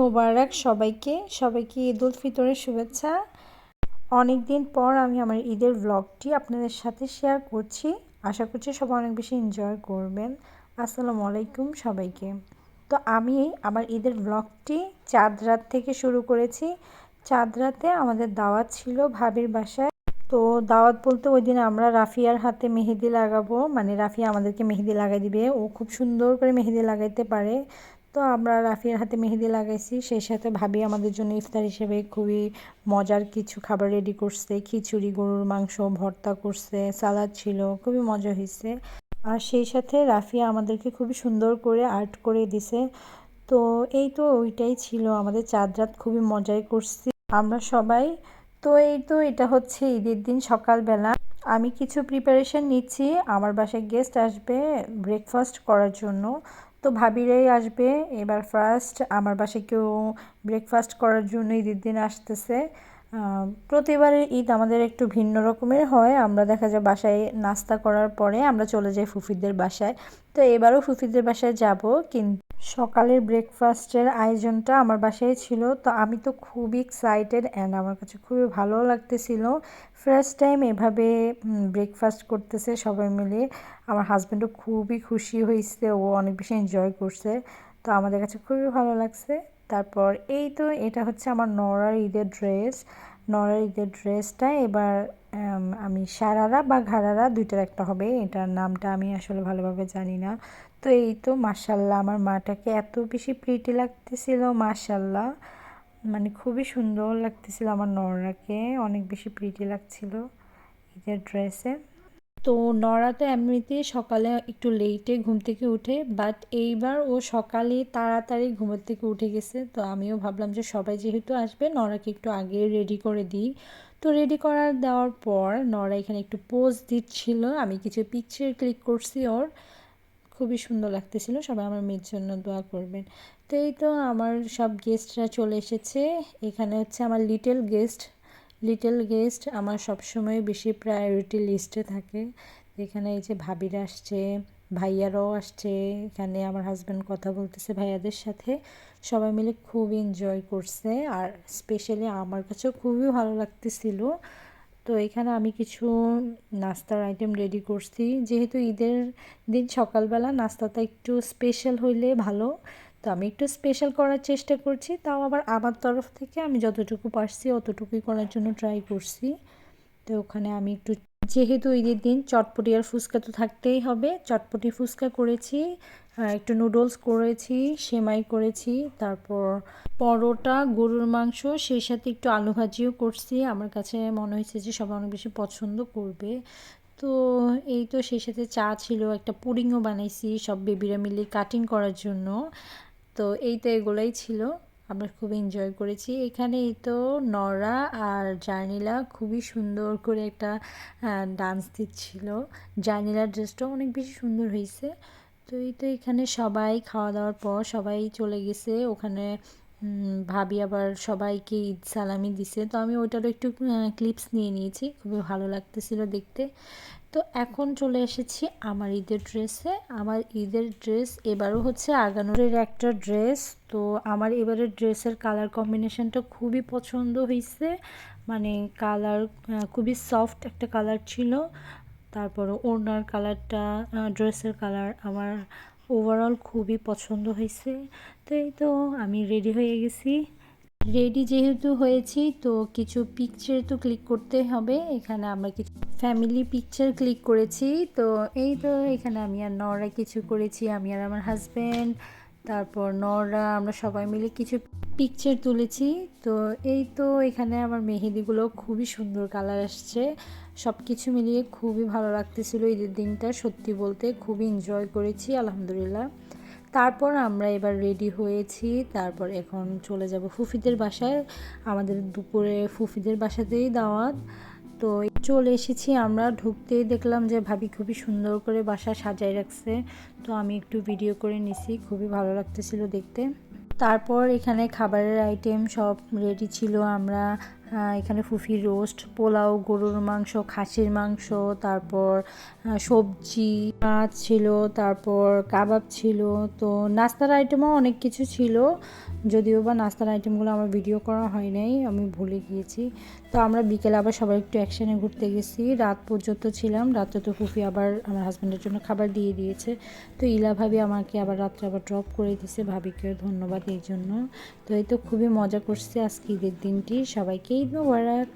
মোবারক সবাইকে ঈদ উল ফিতরের শুভেচ্ছা। অনেক দিন পর আমি আমার ঈদের ব্লগটি আপনাদের সাথে শেয়ার করছি। আশা করছি সবাই অনেক বেশি এনজয় করবেন। আসসালামু আলাইকুম সবাইকে। তো আমি আমার ঈদের ব্লগটি চাঁদ রাত থেকে শুরু করেছি। চাঁদ রাতে আমাদের দাওয়াত ছিল ভাবির বাসায়। তো দাওয়াত বলতে ওই দিন আমরা রাফিয়ার হাতে মেহেদি লাগাবো, মানে রাফিয়া আমাদেরকে মেহেদি লাগাই দিবে। ও খুব সুন্দর করে মেহেদি লাগাইতে পারে। তো আমরা রাফিয়ার হাতে মেহেদি লাগাইছি, সেই সাথে ভাবি আমাদের জন্য ইফতার হিসেবে খুবই মজার কিছু খাবার রেডি করছে। খিচুড়ি, গরুর মাংস, ভর্তা করছে, সালাদ ছিল, খুবই মজা হয়েছে। আর সেই সাথে রাফিয়া আমাদেরকে খুবই সুন্দর করে আর্ট করে দিছে। তো এই তো ওইটাই ছিল আমাদের চাঁদ রাত, খুবই মজাই করছি আমরা সবাই। তো এই তো এটা হচ্ছে ঈদের দিন সকালবেলা আমি কিছু প্রিপারেশন নিচ্ছি। আমার বাসায় গেস্ট আসবে ব্রেকফাস্ট করার জন্য। তো ভাবিরাই আসবে এবার ফার্স্ট আমার বাসায় কেউ ব্রেকফাস্ট করার জন্য ঈদের দিন আসতেছে। প্রতিবারের ঈদ আমাদের একটু ভিন্ন রকমের হয়। আমরা দেখা যায় বাসায় নাস্তা করার পরে আমরা চলে যাই ফুফিদের বাসায়। তো এবারও ফুফিদের বাসায় যাব, কিন্তু সকালের ব্রেকফাস্টের আয়োজনটা আমার বাসায় ছিল। তো আমি তো খুবই এক্সাইটেড অ্যান্ড আমার কাছে খুবই ভালো লাগতেছিল। ফার্স্ট টাইম এভাবে ব্রেকফাস্ট করতেছে সবাই মিলে। আমার হাজব্যান্ডও খুবই খুশি হয়েছে, ও অনেক বেশি এনজয় করছে। তো আমাদের কাছে খুবই ভালো লাগছে। তারপর এই তো এটা হচ্ছে আমার নড়ার ঈদের ড্রেস। নড়ার ঈদের ড্রেসটা এবার আমি সারারা বা ঘাড়ারা দুইটার একটা হবে, এটার নামটা আমি আসলে ভালোভাবে জানি না। তো এই তো মাশাল্লাহ আমার মাটাকে এত বেশি প্রিটি লাগতেছিল, মাশাল্লাহ মানে খুবই সুন্দর লাগতেছিল আমার নড়াকে, অনেক বেশি প্রিটি লাগছিল ঈদের ড্রেসে। তো নড়া তো এমনিতেই সকালে একটু লেটে ঘুম থেকে উঠে, বাট এইবার ও সকালে তাড়াতাড়ি ঘুমের থেকে উঠে গেছে। তো আমিও ভাবলাম যে সবাই যেহেতু আসবে নড়াকে একটু আগে রেডি করে দিই। তো রেডি করার দেওয়ার পর নড়া এখানে একটু পোজ দিচ্ছিল, আমি কিছু পিকচার ক্লিক করছি ওর, খুবই সুন্দর লাগতেছিল। সবাই আমার মেয়ের জন্য দোয়া করবেন। তো এই তো আমার সব গেস্টরা চলে এসেছে। এখানে হচ্ছে আমার লিটল গেস্ট আমার সবসময় বেশি প্রায়োরিটি লিস্টে থাকে। এখানে এই যে ভাবিরা আসছে, ভাইয়ারাও আসছে, এখানে আমার হাজব্যান্ড কথা বলতেছে ভাইয়াদের সাথে। সবাই মিলে খুব এনজয় করছে, আর স্পেশালি আমার কাছেও খুবই ভালো লাগতেছিল। তো এখানে আমি কিছু নাস্তার আইটেম রেডি করছি, যেহেতু ঈদের দিন সকালবেলা নাস্তাটা একটু স্পেশাল হইলে ভালো। তো আমি একটু স্পেশাল করার চেষ্টা করছি, তাও আবার আমার তরফ থেকে আমি যতটুকু পারছি অতটুকুই করার জন্য ট্রাই করছি। তো ওখানে আমি একটু, যেহেতু ঈদের দিন চটপটি আর ফুচকা তো থাকতেই হবে, চটপটি ফুচকা করেছি, একটু নুডলস করেছি, সেমাই করেছি, তারপর পরোটা, গরুর মাংস, সেই সাথে একটু আলু ভাজিও করছি। আমার কাছে মনে হয়েছে যে সবাই অনেক বেশি পছন্দ করবে। তো এই তো সেই সাথে চা ছিল, একটা পুডিংও বানাইছি সব বেবিরা মিলে কাটিং করার জন্য। তো এই তো এগুলাই ছিল, আমরা খুব এনজয় করেছি। এখানে এই তো নরা আর জার্নিলা খুবই সুন্দর করে একটা ডান্স দিচ্ছিল। জার্নিলার ড্রেসটাও অনেক বেশি সুন্দর হয়েছে। তো এই তো এখানে সবাই খাওয়া দাওয়ার পর সবাই চলে গেছে ওখানে। ভাবি আবার সবাইকে ঈদ সালামি দিছে, তো আমি ওইটারও একটু ক্লিপস নিয়ে নিয়েছি, খুবই ভালো লাগতেছিল দেখতে। তো এখন চলে এসেছি আমার ঈদের ড্রেসে। আমার ঈদের ড্রেস এবারও হচ্ছে আগানোরের একটা ড্রেস। তো আমার এবারের ড্রেসের কালার কম্বিনেশনটা খুবই পছন্দ হয়েছে, মানে কালার খুবই সফট একটা কালার ছিল। তারপর ওড়নার কালারটা, ড্রেসের কালার আমার ওভারঅল খুবই পছন্দ হয়েছে। তো এই তো আমি রেডি হয়ে গেছি। রেডি যেহেতু হয়েছি তো কিছু পিকচার তো ক্লিক করতে হবে। এখানে আমরা কিছু ফ্যামিলি পিকচার ক্লিক করেছি। তো এই তো এখানে আমি আর নরা কিছু করেছি, আমি আর আমার হাজব্যান্ড, তারপর নরা, আমরা সবাই মিলে কিছু পিকচার তুলেছি। তো এই তো এখানে আমার মেহেদিগুলো খুবই সুন্দর কালার আসছে। সব কিছু মিলিয়ে খুবই ভালো লাগতেছিল ঈদের দিনটা, সত্যি বলতে খুবই এনজয় করেছি আলহামদুলিল্লাহ। তারপর আমরা এবার রেডি হয়েছি, তারপর এখন চলে যাব ফুফিদের বাসায়। আমাদের দুপুরে ফুফিদের বাসাতেই দাওয়াত। তো চলে এসেছি আমরা, ঢুকতেই দেখলাম যে ভাবি খুবই সুন্দর করে বাসা সাজায় রাখছে। তো আমি একটু ভিডিও করে নিছি, খুবই ভালো লাগতেছিল দেখতে। তারপর এখানে খাবারের আইটেম সব রেডি ছিল, আমরা এখানে ফুফির রোস্ট, পোলাও, গরুর মাংস, খাসির মাংস, তারপর সবজি, মাছ ছিল, তারপর কাবাব ছিল। তো নাস্তার আইটেমও অনেক কিছু ছিল, যদিও বা নাস্তার আইটেমগুলো আমার ভিডিও করা হয় নাই, আমি ভুলে গিয়েছি। তো আমরা বিকেলে আবার সবাই একটু একসাথে ঘুরতে গেছি, রাত পর্যন্ত ছিলাম। রাতে তো ফুফি আবার আমার হাজব্যান্ডের জন্য খাবার দিয়ে দিয়েছে। তো ইলা ভাবি আমাকে আবার রাত্রে আবার ড্রপ করে দিয়েছে, ভাবিকেও ধন্যবাদ এই জন্য। তো এই তো খুবই মজা করছে আজকে ঈদের দিনটি। সবাইকে ঈদ মোবারক।